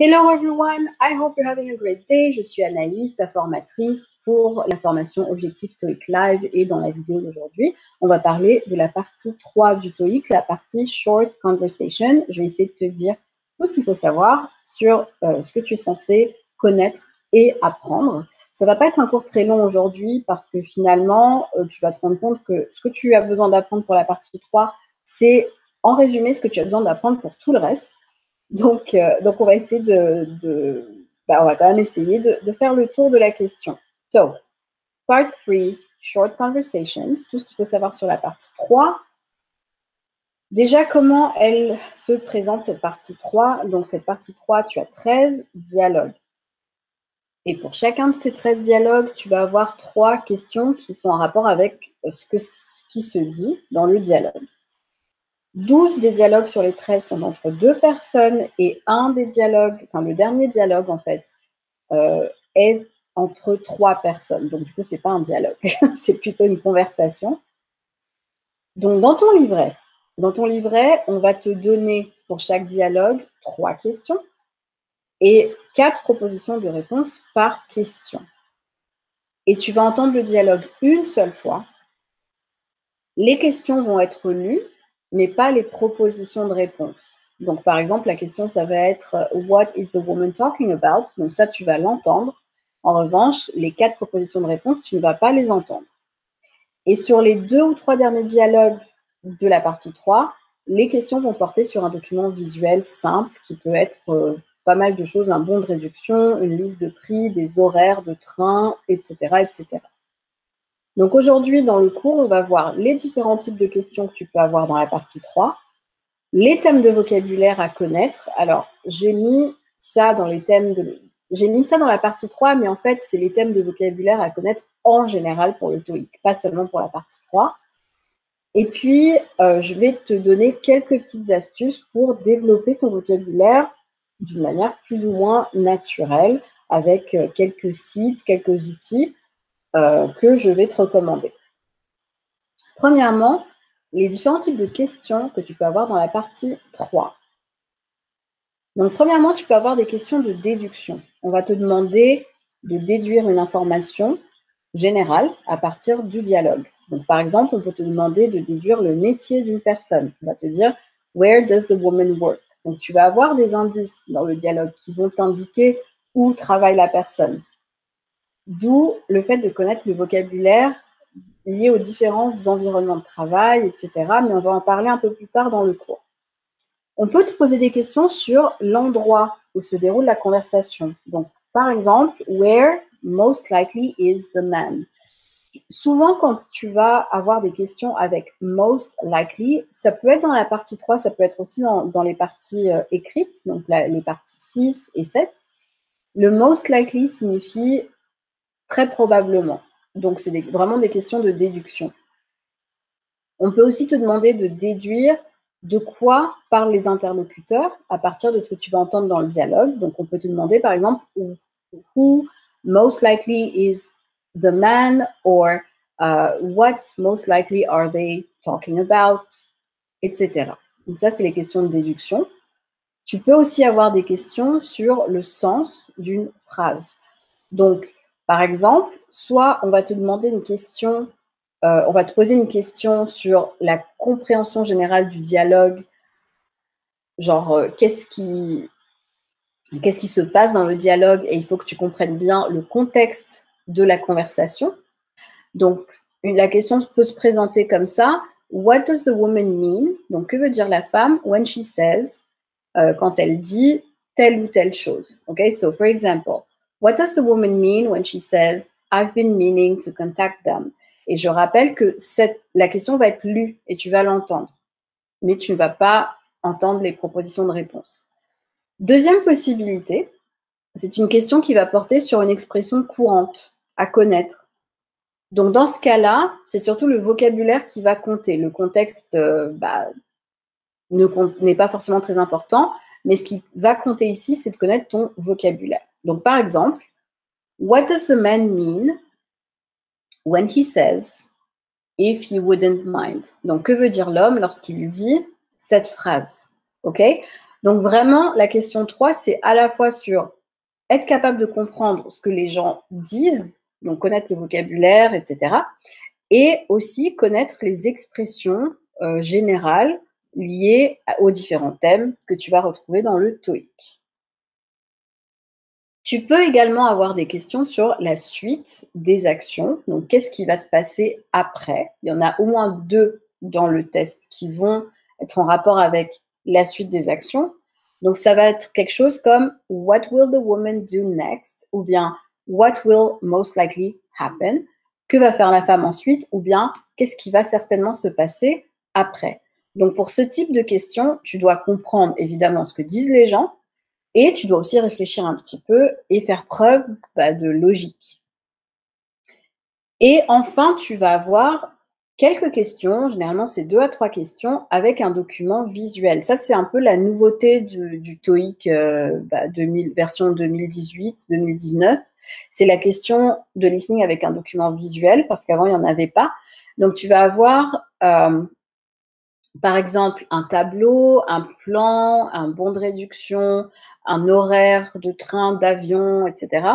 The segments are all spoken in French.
Hello everyone, I hope you're having a great day. Je suis Anaïs, ta formatrice pour la formation Objectif TOEIC Live et dans la vidéo d'aujourd'hui, on va parler de la partie 3 du TOEIC, la partie Short Conversation. Je vais essayer de te dire tout ce qu'il faut savoir sur ce que tu es censé connaître et apprendre. Ça va pas être un cours très long aujourd'hui parce que finalement, tu vas te rendre compte que ce que tu as besoin d'apprendre pour la partie 3, c'est en résumé ce que tu as besoin d'apprendre pour tout le reste. Donc on va essayer on va quand même essayer de faire le tour de la question. So, part 3, short conversations, tout ce qu'il faut savoir sur la partie 3. Déjà, comment elle se présente, cette partie 3? Donc, cette partie 3, tu as 13 dialogues. Et pour chacun de ces 13 dialogues, tu vas avoir 3 questions qui sont en rapport avec ce qui se dit dans le dialogue. 12 des dialogues sur les 13 sont entre 2 personnes et un des dialogues, enfin le dernier dialogue en fait, est entre 3 personnes. Donc du coup, c'est pas un dialogue, c'est plutôt une conversation. Donc dans ton livret, on va te donner pour chaque dialogue 3 questions et 4 propositions de réponse par question. Et tu vas entendre le dialogue une seule fois. Les questions vont être lues, mais pas les propositions de réponse. Donc, par exemple, la question, ça va être « What is the woman talking about ?» Donc ça, tu vas l'entendre. En revanche, les 4 propositions de réponse, tu ne vas pas les entendre. Et sur les 2 ou 3 derniers dialogues de la partie 3, les questions vont porter sur un document visuel simple qui peut être pas mal de choses, un bon de réduction, une liste de prix, des horaires de train, etc., etc. Donc aujourd'hui, dans le cours, on va voir les différents types de questions que tu peux avoir dans la partie 3, les thèmes de vocabulaire à connaître. Alors, j'ai mis ça dans la partie 3, mais en fait, c'est les thèmes de vocabulaire à connaître en général pour le TOEIC, pas seulement pour la partie 3. Et puis, je vais te donner quelques petites astuces pour développer ton vocabulaire d'une manière plus ou moins naturelle, avec quelques sites, quelques outils que je vais te recommander. Premièrement, les différents types de questions que tu peux avoir dans la partie 3. Donc, premièrement, tu peux avoir des questions de déduction. On va te demander de déduire une information générale à partir du dialogue. Donc, par exemple, on peut te demander de déduire le métier d'une personne. On va te dire « Where does the woman work ?» Donc, tu vas avoir des indices dans le dialogue qui vont t'indiquer où travaille la personne. D'où le fait de connaître le vocabulaire lié aux différents environnements de travail, etc. Mais on va en parler un peu plus tard dans le cours. On peut te poser des questions sur l'endroit où se déroule la conversation. Donc, par exemple, where most likely is the man? Souvent, quand tu vas avoir des questions avec most likely, ça peut être dans la partie 3, ça peut être aussi dans les parties écrites, donc les parties 6 et 7. Le most likely signifie très probablement. Donc, c'est vraiment des questions de déduction. On peut aussi te demander de déduire de quoi parlent les interlocuteurs à partir de ce que tu vas entendre dans le dialogue. Donc, on peut te demander, par exemple, who most likely is the man, or what most likely are they talking about, etc. Donc, ça, c'est les questions de déduction. Tu peux aussi avoir des questions sur le sens d'une phrase. Donc, par exemple, soit on va te demander une question, on va te poser une question sur la compréhension générale du dialogue, genre qu'est-ce qui se passe dans le dialogue, et il faut que tu comprennes bien le contexte de la conversation. Donc, la question peut se présenter comme ça. What does the woman mean? Donc, que veut dire la femme when she says, quand elle dit telle ou telle chose? Okay, so for example, what does the woman mean when she says, I've been meaning to contact them? Et je rappelle que la question va être lue et tu vas l'entendre, mais tu ne vas pas entendre les propositions de réponse. Deuxième possibilité, c'est une question qui va porter sur une expression courante à connaître. Donc, dans ce cas-là, c'est surtout le vocabulaire qui va compter. Le contexte n'est pas forcément très important, mais ce qui va compter ici, c'est de connaître ton vocabulaire. Donc, par exemple, what does the man mean when he says if you wouldn't mind? Donc, que veut dire l'homme lorsqu'il dit cette phrase? Ok? Donc vraiment, la question 3, c'est à la fois sur être capable de comprendre ce que les gens disent, donc connaître le vocabulaire, etc. Et aussi connaître les expressions générales liées aux différents thèmes que tu vas retrouver dans le TOEIC. Tu peux également avoir des questions sur la suite des actions. Donc, qu'est-ce qui va se passer après? Il y en a au moins 2 dans le test qui vont être en rapport avec la suite des actions. Donc, ça va être quelque chose comme What will the woman do next? Ou bien What will most likely happen? Que va faire la femme ensuite? Ou bien qu'est-ce qui va certainement se passer après? Donc, pour ce type de questions, tu dois comprendre évidemment ce que disent les gens, et tu dois aussi réfléchir un petit peu et faire preuve de logique. Et enfin, tu vas avoir quelques questions, généralement c'est 2 à 3 questions, avec un document visuel. Ça, c'est un peu la nouveauté du TOEIC version 2018-2019. C'est la question de listening avec un document visuel, parce qu'avant, il n'y en avait pas. Donc, tu vas avoir par exemple, un tableau, un plan, un bon de réduction, un horaire de train, d'avion, etc.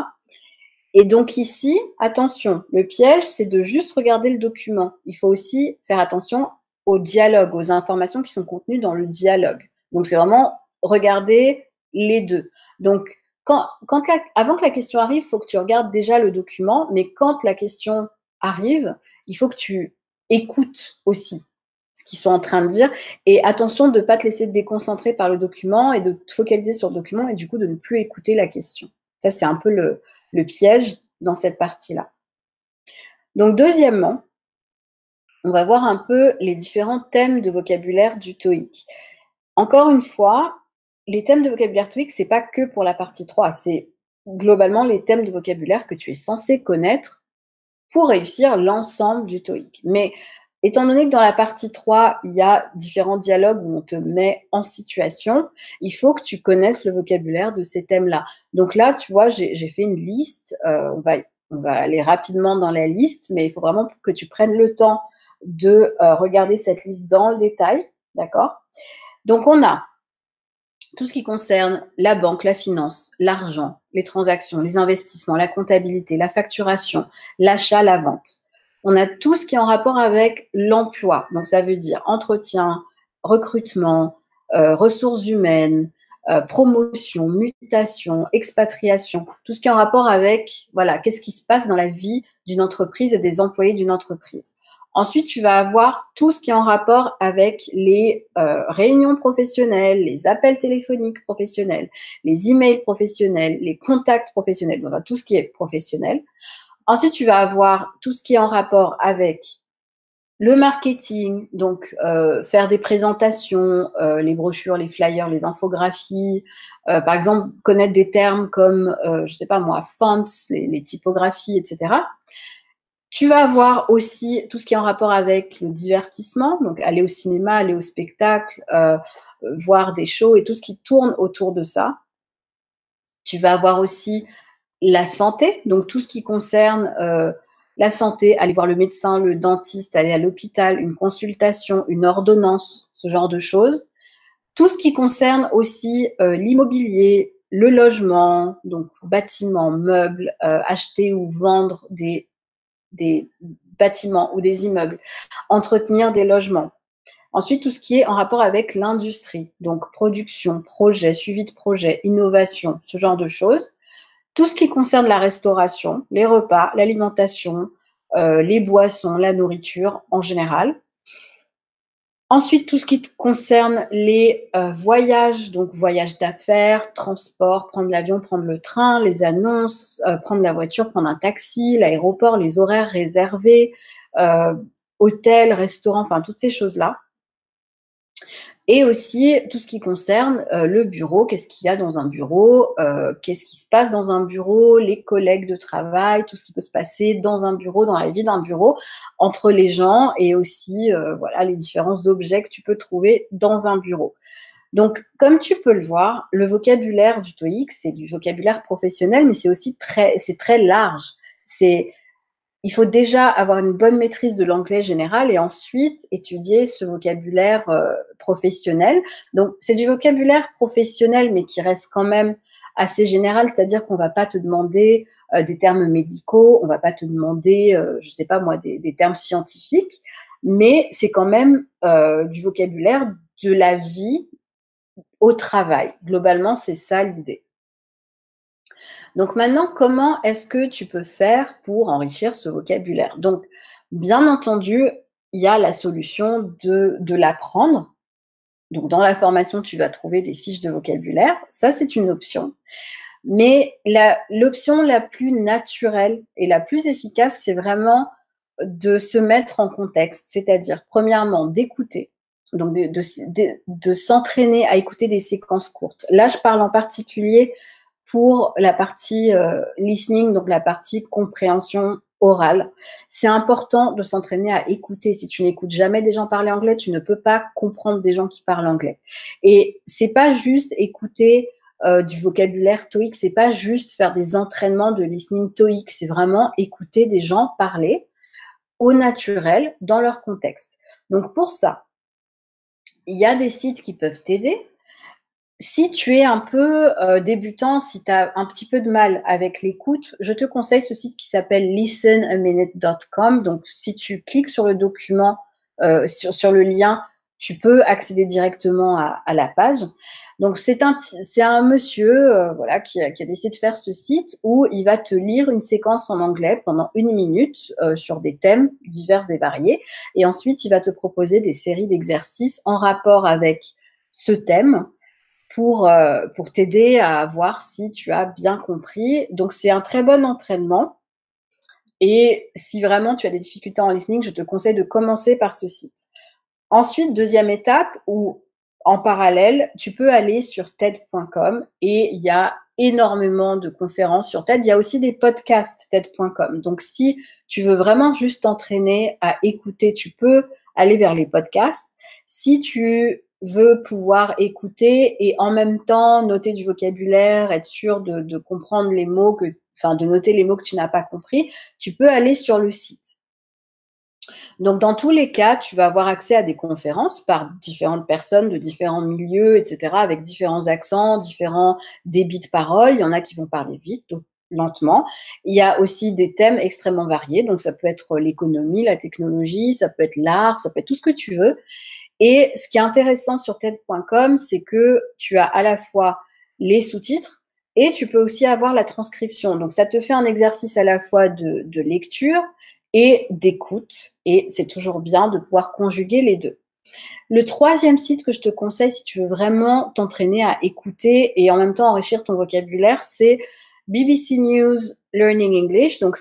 Et donc ici, attention, le piège, c'est de juste regarder le document. Il faut aussi faire attention au dialogue, aux informations qui sont contenues dans le dialogue. Donc c'est vraiment regarder les deux. Donc avant que la question arrive, il faut que tu regardes déjà le document, mais quand la question arrive, il faut que tu écoutes aussi ce qu'ils sont en train de dire. Et attention de ne pas te laisser déconcentrer par le document et de te focaliser sur le document et du coup de ne plus écouter la question. Ça, c'est un peu le piège dans cette partie-là. Donc, deuxièmement, on va voir un peu les différents thèmes de vocabulaire du TOEIC. Encore une fois, les thèmes de vocabulaire TOEIC, c'est pas que pour la partie 3, c'est globalement les thèmes de vocabulaire que tu es censé connaître pour réussir l'ensemble du TOEIC. Mais étant donné que dans la partie 3, il y a différents dialogues où on te met en situation, il faut que tu connaisses le vocabulaire de ces thèmes-là. Donc là, tu vois, j'ai fait une liste. On va aller rapidement dans la liste, mais il faut vraiment que tu prennes le temps de regarder cette liste dans le détail. D'accord? Donc, on a tout ce qui concerne la banque, la finance, l'argent, les transactions, les investissements, la comptabilité, la facturation, l'achat, la vente. On a tout ce qui est en rapport avec l'emploi. Donc, ça veut dire entretien, recrutement, ressources humaines, promotion, mutation, expatriation, tout ce qui est en rapport avec, voilà, qu'est-ce qui se passe dans la vie d'une entreprise et des employés d'une entreprise. Ensuite, tu vas avoir tout ce qui est en rapport avec les réunions professionnelles, les appels téléphoniques professionnels, les emails professionnels, les contacts professionnels, enfin, tout ce qui est professionnel. Ensuite, tu vas avoir tout ce qui est en rapport avec le marketing, donc faire des présentations, les brochures, les flyers, les infographies, par exemple connaître des termes comme, je sais pas moi, fonts, les typographies, etc. Tu vas avoir aussi tout ce qui est en rapport avec le divertissement, donc aller au cinéma, aller au spectacle, voir des shows et tout ce qui tourne autour de ça. Tu vas avoir aussi la santé, donc tout ce qui concerne la santé, aller voir le médecin, le dentiste, aller à l'hôpital, une consultation, une ordonnance, ce genre de choses. Tout ce qui concerne aussi l'immobilier, le logement, donc bâtiments, meubles, acheter ou vendre des bâtiments ou des immeubles, entretenir des logements. Ensuite, tout ce qui est en rapport avec l'industrie, donc production, projet, suivi de projet, innovation, ce genre de choses. Tout ce qui concerne la restauration, les repas, l'alimentation, les boissons, la nourriture en général. Ensuite, tout ce qui concerne les voyages, donc voyages d'affaires, transport, prendre l'avion, prendre le train, les annonces, prendre la voiture, prendre un taxi, l'aéroport, les horaires réservés, hôtel, restaurant, enfin toutes ces choses-là. Et aussi tout ce qui concerne le bureau, qu'est-ce qu'il y a dans un bureau, qu'est-ce qui se passe dans un bureau, les collègues de travail, tout ce qui peut se passer dans un bureau, dans la vie d'un bureau, entre les gens et aussi voilà, les différents objets que tu peux trouver dans un bureau. Donc, comme tu peux le voir, le vocabulaire du TOEIC, c'est du vocabulaire professionnel, mais c'est aussi très large. il faut déjà avoir une bonne maîtrise de l'anglais général et ensuite étudier ce vocabulaire professionnel. Donc, c'est du vocabulaire professionnel, mais qui reste quand même assez général, c'est-à-dire qu'on va pas te demander des termes médicaux, on va pas te demander, je sais pas moi, des termes scientifiques, mais c'est quand même du vocabulaire de la vie au travail. Globalement, c'est ça l'idée. Donc maintenant, comment est-ce que tu peux faire pour enrichir ce vocabulaire? Donc, bien entendu, il y a la solution de l'apprendre. Donc, dans la formation, tu vas trouver des fiches de vocabulaire. Ça, c'est une option. Mais l'option la plus naturelle et la plus efficace, c'est vraiment de se mettre en contexte. C'est-à-dire, premièrement, d'écouter. Donc, de s'entraîner à écouter des séquences courtes. Là, je parle en particulier pour la partie listening, donc la partie compréhension orale. C'est important de s'entraîner à écouter. Si tu n'écoutes jamais des gens parler anglais, tu ne peux pas comprendre des gens qui parlent anglais. Et c'est pas juste écouter du vocabulaire TOEIC, c'est pas juste faire des entraînements de listening TOEIC, c'est vraiment écouter des gens parler au naturel dans leur contexte. Donc pour ça, il y a des sites qui peuvent t'aider. Si tu es un peu débutant, si tu as un petit peu de mal avec l'écoute, je te conseille ce site qui s'appelle listenaminute.com. Donc, si tu cliques sur le document, sur le lien, tu peux accéder directement à la page. Donc, c'est un monsieur voilà, qui a décidé de faire ce site où il va te lire une séquence en anglais pendant 1 minute sur des thèmes divers et variés. Et ensuite, il va te proposer des séries d'exercices en rapport avec ce thème pour t'aider à voir si tu as bien compris. Donc, c'est un très bon entraînement. Et si vraiment tu as des difficultés en listening, je te conseille de commencer par ce site. Ensuite, deuxième étape, où en parallèle, tu peux aller sur TED.com et il y a énormément de conférences sur TED. Il y a aussi des podcasts TED.com. Donc, si tu veux vraiment juste t'entraîner à écouter, tu peux aller vers les podcasts. Si tu veux pouvoir écouter et en même temps noter du vocabulaire, être sûr de comprendre les mots de noter les mots que tu n'as pas compris, tu peux aller sur le site. Donc, dans tous les cas, tu vas avoir accès à des conférences par différentes personnes de différents milieux, etc., avec différents accents, différents débits de parole. Il y en a qui vont parler vite, d'autres lentement. Il y a aussi des thèmes extrêmement variés. Donc, ça peut être l'économie, la technologie, ça peut être l'art, ça peut être tout ce que tu veux. Et ce qui est intéressant sur TED.com, c'est que tu as à la fois les sous-titres et tu peux aussi avoir la transcription. Donc, ça te fait un exercice à la fois de lecture et d'écoute. Et c'est toujours bien de pouvoir conjuguer les deux. Le troisième site que je te conseille, si tu veux vraiment t'entraîner à écouter et en même temps enrichir ton vocabulaire, c'est BBC News Learning English. Donc,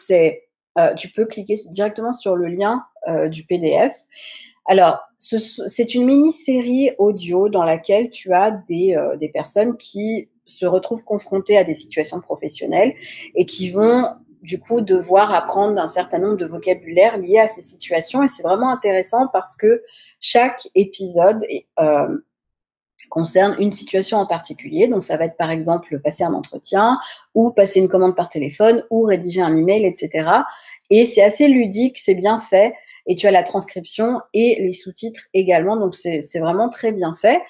tu peux cliquer directement sur le lien du PDF. Alors, c'est une mini-série audio dans laquelle tu as des personnes qui se retrouvent confrontées à des situations professionnelles et qui vont du coup devoir apprendre un certain nombre de vocabulaires liés à ces situations. Et c'est vraiment intéressant parce que chaque épisode concerne une situation en particulier. Donc, ça va être par exemple passer un entretien ou passer une commande par téléphone ou rédiger un email, etc. Et c'est assez ludique, c'est bien fait. Et tu as la transcription et les sous-titres également. Donc, c'est vraiment très bien fait.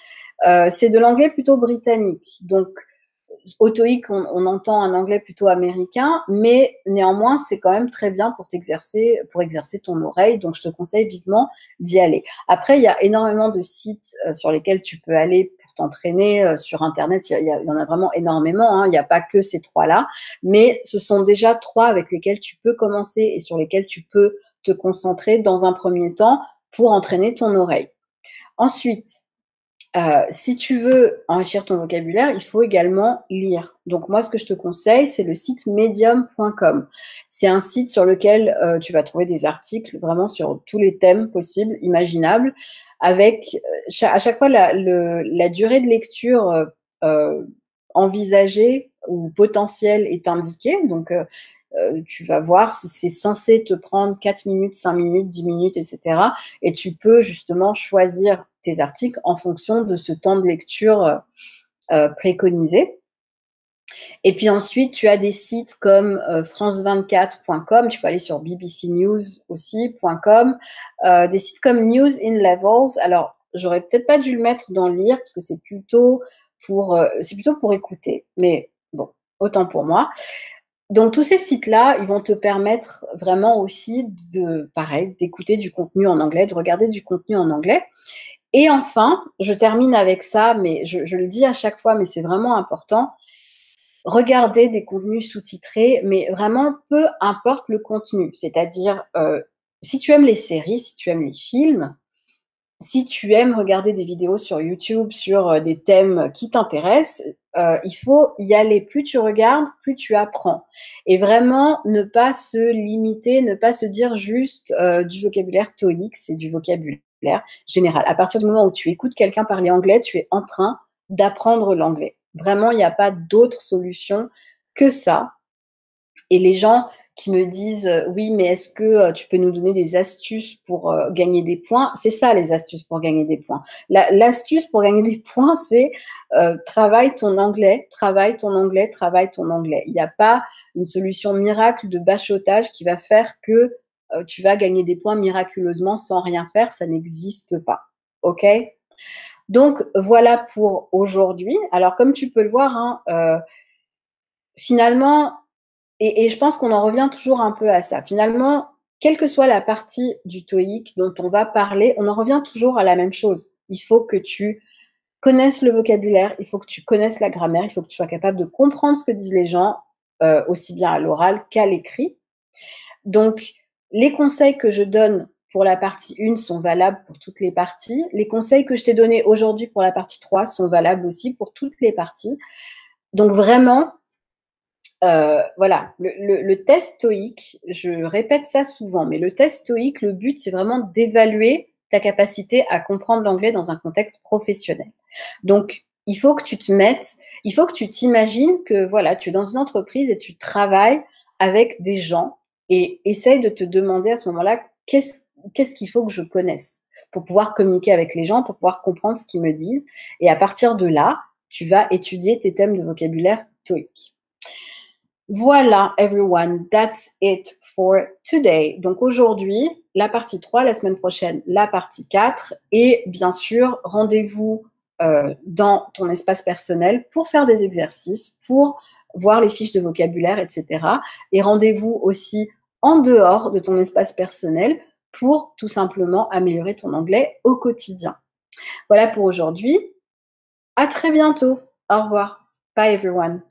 C'est de l'anglais plutôt britannique. Donc, au TOEIC, on entend un anglais plutôt américain, mais néanmoins, c'est quand même très bien pour exercer ton oreille. Donc, je te conseille vivement d'y aller. Après, il y a énormément de sites sur lesquels tu peux aller pour t'entraîner sur Internet. Il y en a vraiment énormément. Hein. Il n'y a pas que ces trois-là, mais ce sont déjà trois avec lesquels tu peux commencer et sur lesquels tu peux te concentrer dans un premier temps pour entraîner ton oreille. Ensuite, si tu veux enrichir ton vocabulaire, il faut également lire. Donc moi, ce que je te conseille, c'est le site medium.com. C'est un site sur lequel tu vas trouver des articles vraiment sur tous les thèmes possibles, imaginables, avec à chaque fois la durée de lecture envisagée ou potentielle est indiquée. Donc tu vas voir si c'est censé te prendre 4 minutes, 5 minutes, 10 minutes, etc. Et tu peux justement choisir tes articles en fonction de ce temps de lecture préconisé. Et puis ensuite, tu as des sites comme france24.com, tu peux aller sur BBC News aussi.com, des sites comme News in Levels. Alors, j'aurais peut-être pas dû le mettre dans le lire parce que c'est plutôt pour écouter. Mais bon, autant pour moi. Donc tous ces sites-là, ils vont te permettre vraiment aussi pareil, d'écouter du contenu en anglais, de regarder du contenu en anglais. Et enfin, je termine avec ça, mais je le dis à chaque fois, mais c'est vraiment important. Regarder des contenus sous-titrés, mais vraiment peu importe le contenu. C'est-à-dire, si tu aimes les séries, si tu aimes les films, si tu aimes regarder des vidéos sur YouTube sur des thèmes qui t'intéressent, il faut y aller. Plus tu regardes, plus tu apprends. Et vraiment, ne pas se limiter, ne pas se dire juste du vocabulaire TOEIC, c'est du vocabulaire général. À partir du moment où tu écoutes quelqu'un parler anglais, tu es en train d'apprendre l'anglais. Vraiment, il n'y a pas d'autre solution que ça. Et les gens qui me disent oui, mais est-ce que tu peux nous donner des astuces pour gagner des points? C'est ça les astuces pour gagner des points. L'astuce pour gagner des points, c'est travaille ton anglais, travaille ton anglais, travaille ton anglais. Il n'y a pas une solution miracle de bachotage qui va faire que tu vas gagner des points miraculeusement sans rien faire. Ça n'existe pas. OK? Donc voilà pour aujourd'hui. Alors comme tu peux le voir, hein, finalement, et je pense qu'on en revient toujours un peu à ça. Finalement, quelle que soit la partie du TOEIC dont on va parler, on en revient toujours à la même chose. Il faut que tu connaisses le vocabulaire, il faut que tu connaisses la grammaire, il faut que tu sois capable de comprendre ce que disent les gens, aussi bien à l'oral qu'à l'écrit. Donc, les conseils que je donne pour la partie 1 sont valables pour toutes les parties. Les conseils que je t'ai donnés aujourd'hui pour la partie 3 sont valables aussi pour toutes les parties. Donc vraiment, voilà, le test TOEIC, je répète ça souvent, mais le test TOEIC, le but, c'est vraiment d'évaluer ta capacité à comprendre l'anglais dans un contexte professionnel. Donc, il faut que tu t'imagines que voilà, tu es dans une entreprise et tu travailles avec des gens et essaye de te demander à ce moment-là qu'est-ce qu'il faut que je connaisse pour pouvoir communiquer avec les gens, pour pouvoir comprendre ce qu'ils me disent. Et à partir de là, tu vas étudier tes thèmes de vocabulaire TOEIC. Voilà, everyone, that's it for today. Donc aujourd'hui, la partie 3, la semaine prochaine, la partie 4. Et bien sûr, rendez-vous dans ton espace personnel pour faire des exercices, pour voir les fiches de vocabulaire, etc. Et rendez-vous aussi en dehors de ton espace personnel pour tout simplement améliorer ton anglais au quotidien. Voilà pour aujourd'hui. À très bientôt. Au revoir. Bye everyone.